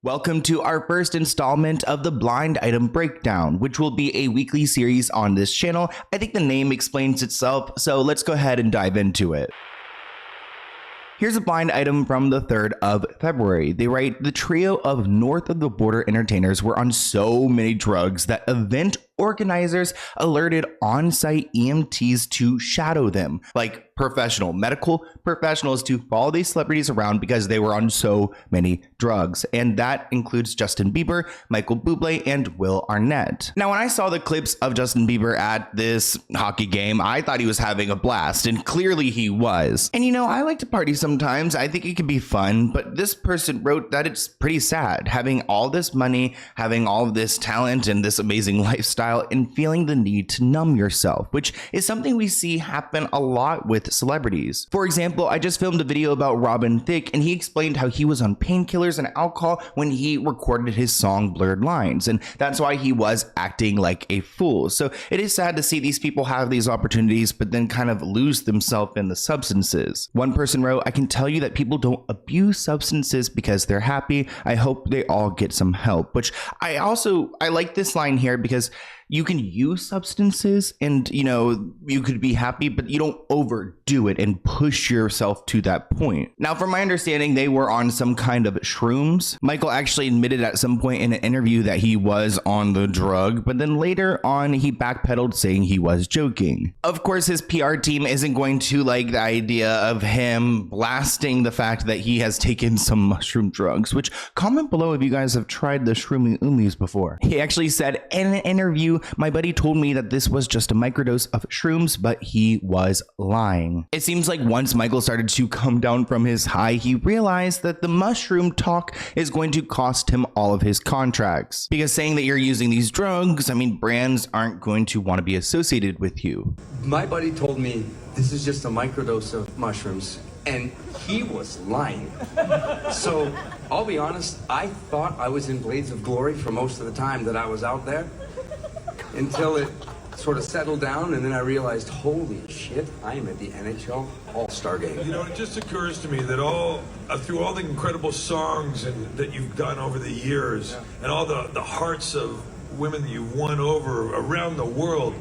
Welcome to our first installment of the Blind Item Breakdown, which will be a weekly series on this channel. I think the name explains itself, so let's go ahead and dive into it. Here's a blind item from the 3rd of February. They write, the trio of north of the border entertainers were on so many drugs that event organizers alerted on-site EMTs to shadow them, like professional medical professionals, to follow these celebrities around because they were on so many drugs. And that includes Justin Bieber, Michael Bublé, and Will Arnett. Now, when I saw the clips of Justin Bieber at this hockey game, I thought he was having a blast, and clearly he was. And you know, I like to party sometimes. I think it can be fun, but this person wrote that it's pretty sad having all this money, having all of this talent and this amazing lifestyle, and feeling the need to numb yourself, which is something we see happen a lot with celebrities. For example, I just filmed a video about Robin Thicke, and he explained how he was on painkillers and alcohol when he recorded his song Blurred Lines, and that's why he was acting like a fool. So it is sad to see these people have these opportunities but then kind of lose themselves in the substances. One person wrote, I can tell you that people don't abuse substances because they're happy. I hope they all get some help. Which I like this line here because you can use substances and, you know, you could be happy, but you don't overdo it and push yourself to that point. Now, from my understanding, they were on some kind of shrooms. Michael actually admitted at some point in an interview that he was on the drug, but then later on, he backpedaled saying he was joking. Of course, his PR team isn't going to like the idea of him blasting the fact that he has taken some mushroom drugs, which comment below if you guys have tried the shroomy oomies before. He actually said in an interview, my buddy told me that this was just a microdose of shrooms, but he was lying. It seems like once Michael started to come down from his high, he realized that the mushroom talk is going to cost him all of his contracts. Because saying that you're using these drugs, I mean, brands aren't going to want to be associated with you. My buddy told me this is just a microdose of mushrooms, and he was lying. So I'll be honest, I thought I was in Blades of Glory for most of the time that I was out there, until it sort of settled down, and then I realized, holy shit, I am at the NHL All-Star Game. You know, it just occurs to me that through all the incredible songs that you've done over the years, and all the hearts of women that you've won over around the world,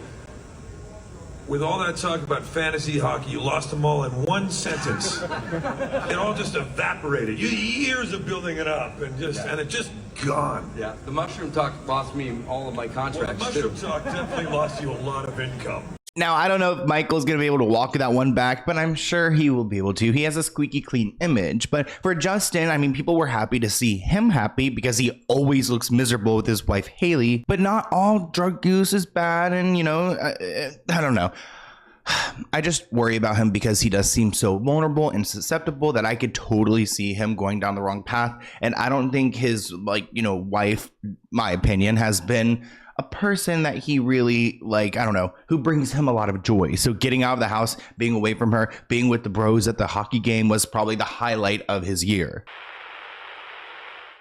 with all that talk about fantasy hockey, you lost them all in one sentence. It all just evaporated. Years of building it up, and it just gone. Yeah, the mushroom talk lost me all of my contracts. Well, the mushroom talk definitely lost you a lot of income. Now, I don't know if Michael's going to be able to walk that one back, but I'm sure he will be able to. He has a squeaky clean image. But for Justin, I mean, people were happy to see him happy because he always looks miserable with his wife, Haley. But not all drug use is bad. And, you know, I don't know. I just worry about him because he does seem so vulnerable and susceptible that I could totally see him going down the wrong path. And I don't think his, wife, my opinion, has been a person that he really, who brings him a lot of joy. So getting out of the house, being away from her, being with the bros at the hockey game was probably the highlight of his year.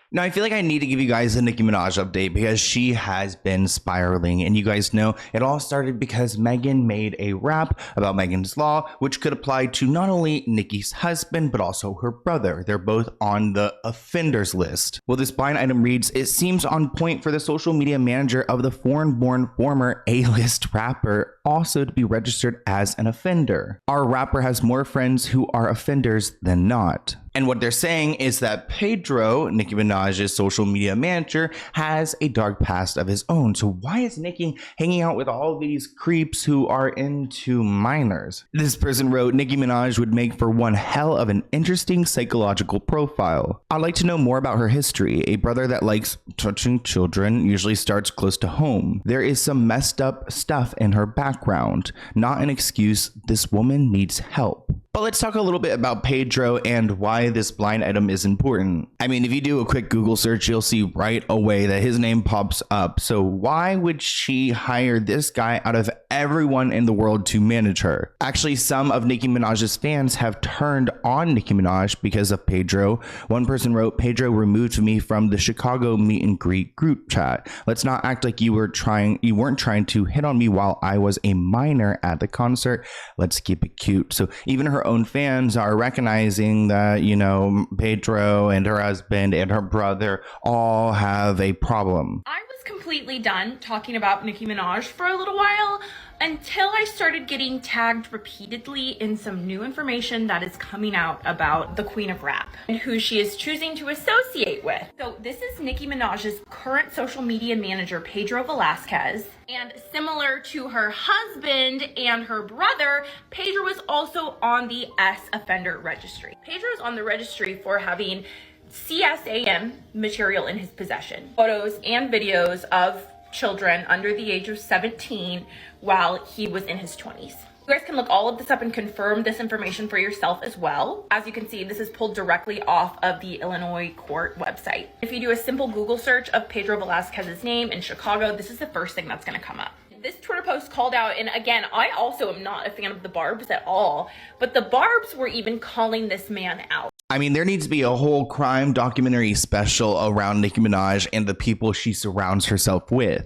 Now, I feel like I need to give you guys a Nicki Minaj update because she has been spiraling. And you guys know it all started because Megan made a rap about Megan's Law, which could apply to not only Nicki's husband, but also her brother. They're both on the offenders list. Well, this blind item reads, it seems on point for the social media manager of the foreign-born former A-list rapper also to be registered as an offender. Our rapper has more friends who are offenders than not. And what they're saying is that Pedro, Nicki Minaj's social media manager, has a dark past of his own. So why is Nicki hanging out with all these creeps who are into minors? This person wrote, Nicki Minaj would make for one hell of an interesting psychological profile. I'd like to know more about her history. A brother that likes touching children usually starts close to home. There is some messed up stuff in her background. Not an excuse. This woman needs help. But let's talk a little bit about Pedro and why this blind item is important. I mean, if you do a quick Google search, you'll see right away that his name pops up. So why would she hire this guy out of everyone in the world to manage her? Actually, some of Nicki Minaj's fans have turned on Nicki Minaj because of Pedro. One person wrote, Pedro removed me from the Chicago meet and greet group chat. Let's not act like you weren't trying to hit on me while I was a minor at the concert. Let's keep it cute. So even her own fans are recognizing that, you know, Pedro and her husband and her brother all have a problem. I was completely done talking about Nicki Minaj for a little while until I started getting tagged repeatedly in some new information that is coming out about the Queen of Rap and who she is choosing to associate with. So this is Nicki Minaj's current social media manager, Pedro Velasquez. And similar to her husband and her brother, Pedro is also on the S offender registry. Pedro is on the registry for having CSAM material in his possession, photos and videos of children under the age of 17 while he was in his 20s. You guys can look all of this up and confirm this information for yourself as well. As you can see, this is pulled directly off of the Illinois court website. If you do a simple Google search of Pedro Velasquez's name in Chicago, this is the first thing that's going to come up. This Twitter post called out, and again, I also am not a fan of the Barbs at all, but the Barbs were even calling this man out. I mean, there needs to be a whole crime documentary special around Nicki Minaj and the people she surrounds herself with.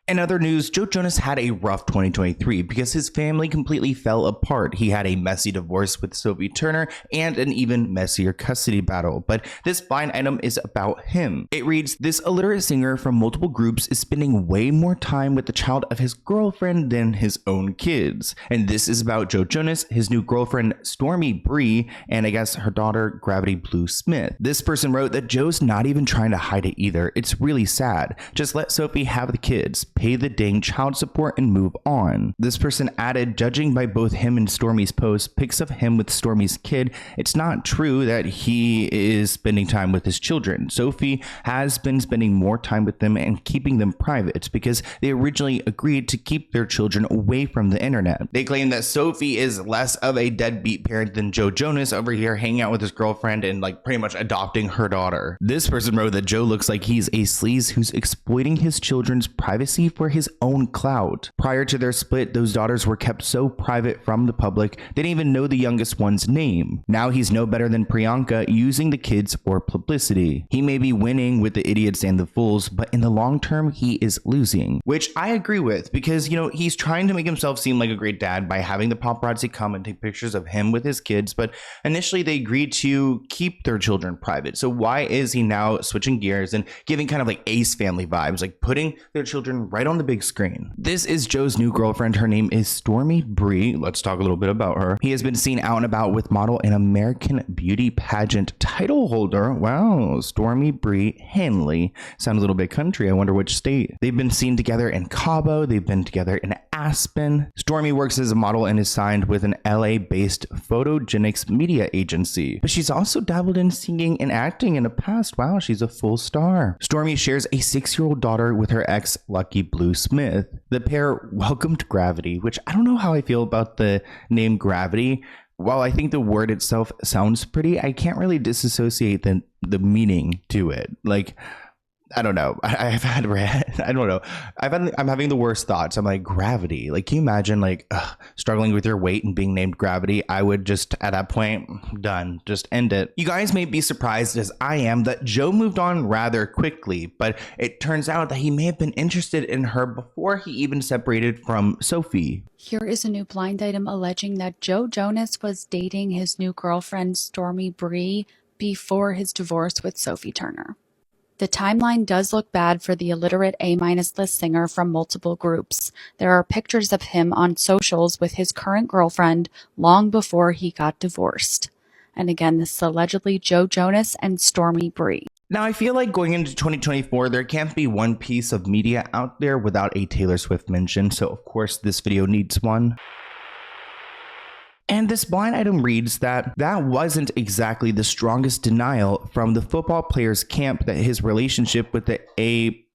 In other news, Joe Jonas had a rough 2023 because his family completely fell apart. He had a messy divorce with Sophie Turner and an even messier custody battle. But this blind item is about him. It reads, this illiterate singer from multiple groups is spending way more time with the child of his girlfriend than his own kids. And this is about Joe Jonas, his new girlfriend Stormy Bree, and I guess her daughter Gravity Blue Smith. This person wrote that Joe's not even trying to hide it either. It's really sad. Just let Sophie have the kids, pay the dang child support, and move on. This person added, judging by both him and Stormy's posts, pics of him with Stormy's kid, it's not true that he is spending time with his children. Sophie has been spending more time with them and keeping them private because they originally agreed to keep their children away from the internet. They claim that Sophie is less of a deadbeat parent than Joe Jonas over here hanging out with his girlfriend and like pretty much adopting her daughter. This person wrote that Joe looks like he's a sleaze who's exploiting his children's privacy for his own clout. Prior to their split, those daughters were kept so private from the public, they didn't even know the youngest one's name. Now he's no better than Priyanka, using the kids for publicity. He may be winning with the idiots and the fools, but in the long term, he is losing. Which I agree with, because, you know, he's trying to make himself seem like a great dad by having the paparazzi come and take pictures of him with his kids, but initially they agreed to keep their children private. So why is he now switching gears and giving kind of like Ace Family vibes, like putting their children right on the big screen? This is Joe's new girlfriend. Her name is Stormy Bree. Let's talk a little bit about her. He has been seen out and about with model and American beauty pageant title holder. Wow, Stormy Bree Henley. Sounds a little bit country. I wonder which state. They've been seen together in Cabo. They've been together in Aspen. Stormy works as a model and is signed with an LA-based photogenics media agency. But she's also dabbled in singing and acting in the past. Wow, she's a full star. Stormy shares a 6-year-old daughter with her ex, Lucky Blue Smith. The pair welcomed Gravity, which I don't know how I feel about the name Gravity. While I think the word itself sounds pretty, I can't really disassociate the meaning to it. Like, I don't know. I'm having the worst thoughts. I'm like, Gravity. Like, can you imagine like struggling with your weight and being named Gravity? I would just, at that point, done. Just end it. You guys may be surprised as I am that Joe moved on rather quickly, but it turns out that he may have been interested in her before he even separated from Sophie. Here is a new blind item alleging that Joe Jonas was dating his new girlfriend Stormy Bree before his divorce with Sophie Turner. The timeline does look bad for the illiterate A-list singer from multiple groups. There are pictures of him on socials with his current girlfriend long before he got divorced. And again, this is allegedly Joe Jonas and Stormy Bree. Now, I feel like going into 2024, there can't be one piece of media out there without a Taylor Swift mention, so of course this video needs one. And this blind item reads that wasn't exactly the strongest denial from the football player's camp that his relationship with the A++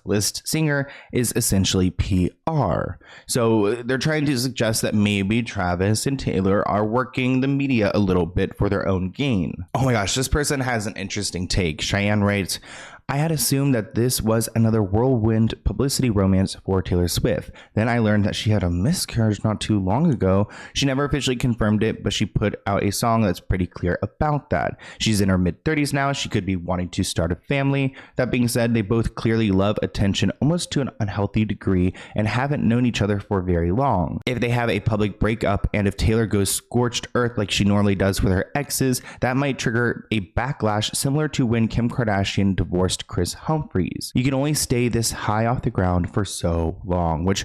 list singer is essentially PR. So they're trying to suggest that maybe Travis and Taylor are working the media a little bit for their own gain. Oh my gosh, this person has an interesting take. Cheyenne writes, I had assumed that this was another whirlwind publicity romance for Taylor Swift. Then I learned that she had a miscarriage not too long ago. She never officially confirmed it, but she put out a song that's pretty clear about that. She's in her mid-30s now. She could be wanting to start a family. That being said, they both clearly love attention almost to an unhealthy degree and haven't known each other for very long. If they have a public breakup and if Taylor goes scorched earth like she normally does with her exes, that might trigger a backlash similar to when Kim Kardashian divorced Chris Humphries. You can only stay this high off the ground for so long, which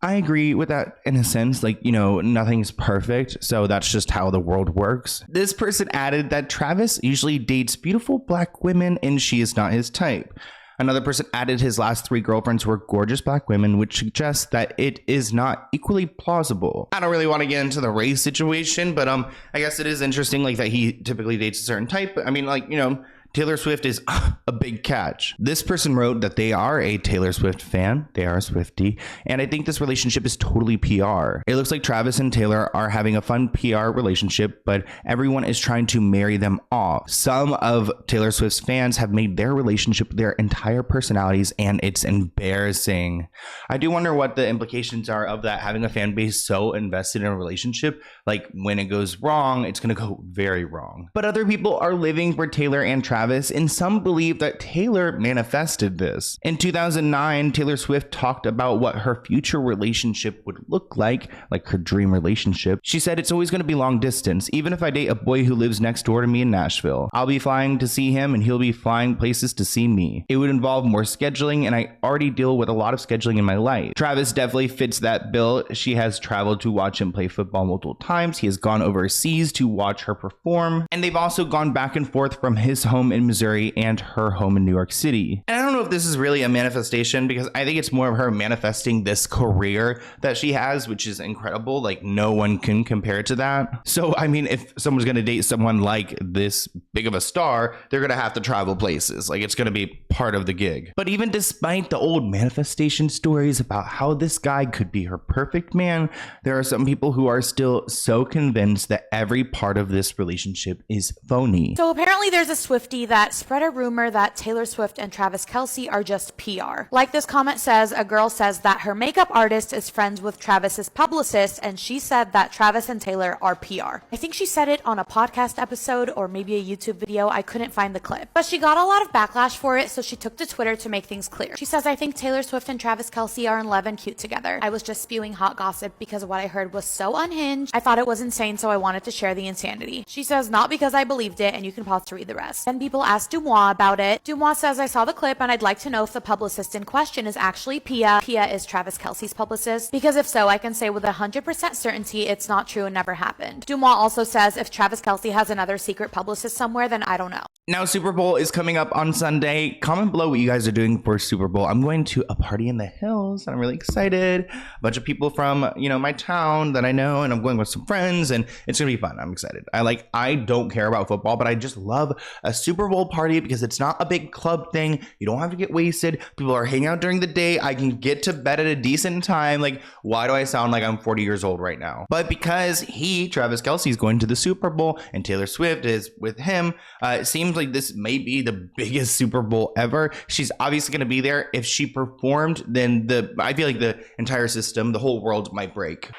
I agree with that in a sense. Like, you know, nothing's perfect, so that's just how the world works. This person added that Travis usually dates beautiful black women and she is not his type. Another person added his last 3 girlfriends were gorgeous black women, which suggests that it is not equally plausible. I don't really want to get into the race situation, but I guess it is interesting like that he typically dates a certain type. I mean, like, you know, Taylor Swift is a big catch. This person wrote that they are a Taylor Swift fan. They are a Swiftie. And I think this relationship is totally PR. It looks like Travis and Taylor are having a fun PR relationship, but everyone is trying to marry them off. Some of Taylor Swift's fans have made their relationship their entire personalities, and it's embarrassing. I do wonder what the implications are of that, having a fan base so invested in a relationship. Like, when it goes wrong, it's going to go very wrong. But other people are living for Taylor and Travis, and some believe that Taylor manifested this. In 2009, Taylor Swift talked about what her future relationship would look like her dream relationship. She said, "It's always going to be long distance, even if I date a boy who lives next door to me in Nashville. I'll be flying to see him and he'll be flying places to see me. It would involve more scheduling, and I already deal with a lot of scheduling in my life." Travis definitely fits that bill. She has traveled to watch him play football multiple times. He has gone overseas to watch her perform, and they've also gone back and forth from his home in Missouri and her home in New York City. And I don't know if this is really a manifestation, because I think it's more of her manifesting this career that she has, which is incredible. Like, no one can compare to that. So, I mean, if someone's going to date someone like this big of a star, they're going to have to travel places. Like, it's going to be part of the gig. But even despite the old manifestation stories about how this guy could be her perfect man, there are some people who are still so convinced that every part of this relationship is phony. So apparently there's a Swiftie that spread a rumor that Taylor Swift and Travis Kelce are just PR. Like this comment says, a girl says that her makeup artist is friends with Travis's publicist, and she said that Travis and Taylor are PR. I think she said it on a podcast episode or maybe a YouTube video. I couldn't find the clip. But she got a lot of backlash for it, so she took to Twitter to make things clear. She says, "I think Taylor Swift and Travis Kelce are in love and cute together. I was just spewing hot gossip because what I heard was so unhinged. I thought it was insane, so I wanted to share the insanity." She says, "Not because I believed it," and you can pause to read the rest. Then people asked Dumois about it. Dumois says, "I saw the clip and I'd like to know if the publicist in question is actually Pia. Pia is Travis Kelce's publicist, because if so, I can say with 100% certainty it's not true and never happened." Dumois also says, if Travis Kelce has another secret publicist somewhere, then I don't know. Now, Super Bowl is coming up on Sunday. Comment below what you guys are doing for Super Bowl. I'm going to a party in the hills, and I'm really excited. A bunch of people from, you know, my town that I know, and I'm going with some friends, and it's going to be fun. I'm excited. I don't care about football, but I just love a Super Bowl party because it's not a big club thing. You don't have to get wasted. People are hanging out during the day. I can get to bed at a decent time. Like, why do I sound like I'm 40 years old right now? But because Travis Kelce, is going to the Super Bowl and Taylor Swift is with him, it seems like this may be the biggest Super Bowl ever. She's obviously going to be there. If she performed, then I feel like the entire system, the whole world might break.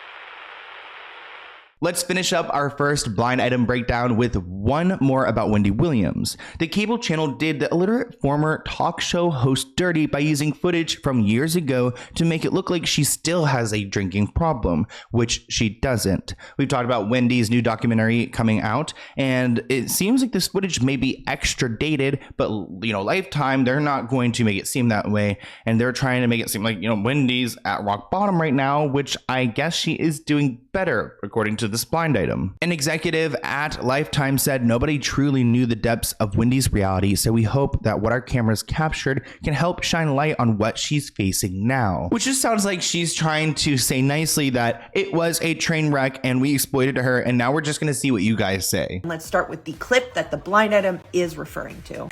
Let's finish up our first blind item breakdown with one more about Wendy Williams. The cable channel did the illiterate former talk show host dirty by using footage from years ago to make it look like she still has a drinking problem, which she doesn't. We've talked about Wendy's new documentary coming out, and it seems like this footage may be extra dated, but, you know, Lifetime, they're not going to make it seem that way, and they're trying to make it seem like, you know, Wendy's at rock bottom right now, which I guess she is doing better, according to this blind item. An executive at Lifetime said nobody truly knew the depths of Wendy's reality, so we hope that what our cameras captured can help shine light on what she's facing now. Which just sounds like she's trying to say nicely that it was a train wreck and we exploited her, and now we're just going to see what you guys say. Let's start with the clip that the blind item is referring to.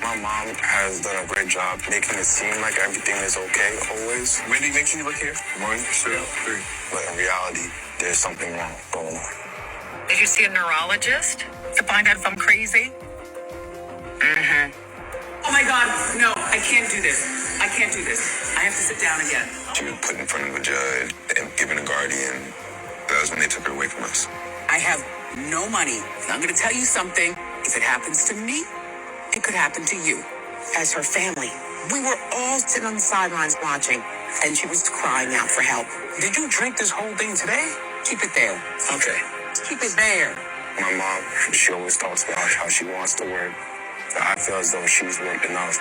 My mom has done a great job making it seem like everything is okay always. Wendy, make sure you look here. 1, 2, 3. But in reality, there's something wrong going on. Did you see a neurologist to find out if I'm crazy? Mm-hmm. Oh my God, no, I can't do this. I can't do this. I have to sit down again. She was put in front of a judge and given a guardian. That was when they took her away from us. I have no money. And I'm going to tell you something. If it happens to me, it could happen to you. As her family, we were all sitting on the sidelines watching, and she was crying out for help. Did you drink this whole thing today? Keep it there. Okay. Keep it there. My mom, she always talks about how she wants to work. I feel as though she's worked enough.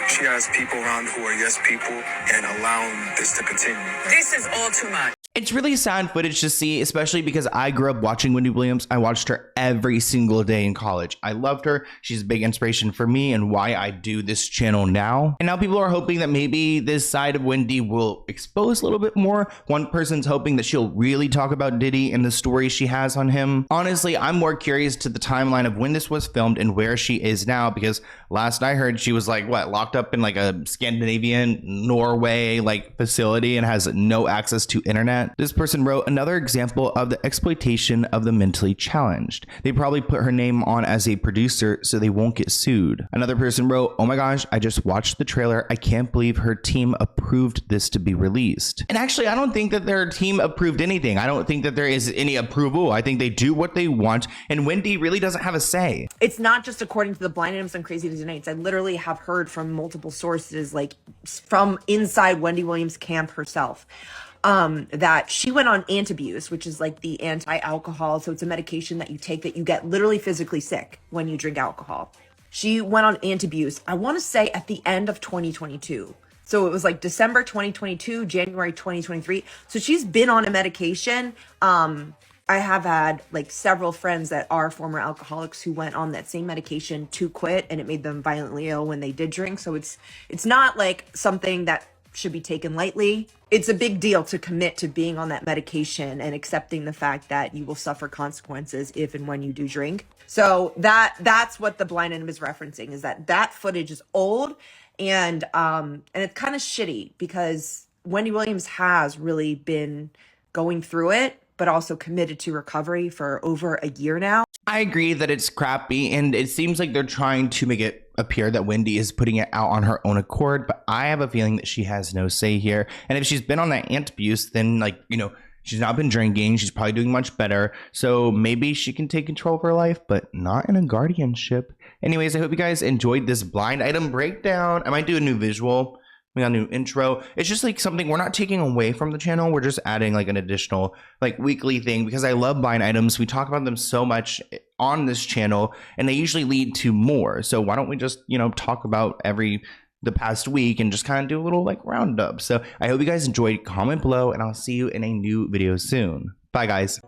She has people around who are yes people and allowing this to continue. This is all too much. It's really sad footage to see, especially because I grew up watching Wendy Williams. I watched her every single day in college. I loved her. She's a big inspiration for me and why I do this channel now. And now people are hoping that maybe this side of Wendy will expose a little bit more. One person's hoping that she'll really talk about Diddy and the story she has on him. Honestly, I'm more curious to the timeline of when this was filmed and where she is now, because last I heard she was like, what, locked up in like a Scandinavian, Norway like facility and has no access to internet. This person wrote, another example of the exploitation of the mentally challenged. They probably put her name on as a producer so they won't get sued. Another person wrote, oh my gosh, I just watched the trailer. I can't believe her team approved this to be released. And actually, I don't think that their team approved anything. I don't think that there is any approval. I think they do what they want, and Wendy really doesn't have a say. It's not just according to the blind items on Crazy Tuesday Nights. I literally have heard from multiple sources, like from inside Wendy Williams' camp herself, that she went on Antabuse, which is like the anti-alcohol. So it's a medication that you take that you get literally physically sick when you drink alcohol. She went on Antabuse, I want to say at the end of 2022. So it was like December 2022, January 2023. So she's been on a medication. I have had like several friends that are former alcoholics who went on that same medication to quit, and it made them violently ill when they did drink. So it's not like something that should be taken lightly. It's a big deal to commit to being on that medication and accepting the fact that you will suffer consequences if and when you do drink. So that's what the blind item is referencing, is that footage is old, and it's kind of shitty because Wendy Williams has really been going through it, but also committed to recovery for over a year now. I agree that it's crappy, and it seems like they're trying to make it appear that Wendy is putting it out on her own accord, but I have a feeling that she has no say here. And if she's been on that Antabuse, then like, you know, she's not been drinking. She's probably doing much better. So maybe she can take control of her life, but not in a guardianship. Anyways, I hope you guys enjoyed this blind item breakdown. I might do a new visual. We got a new intro. It's just like something we're not taking away from the channel. We're just adding like an additional like weekly thing because I love blind items. We talk about them so much on this channel and they usually lead to more. So why don't we just, you know, talk about the past week and just kind of do a little like roundup. So I hope you guys enjoyed. Comment below and I'll see you in a new video soon. Bye guys.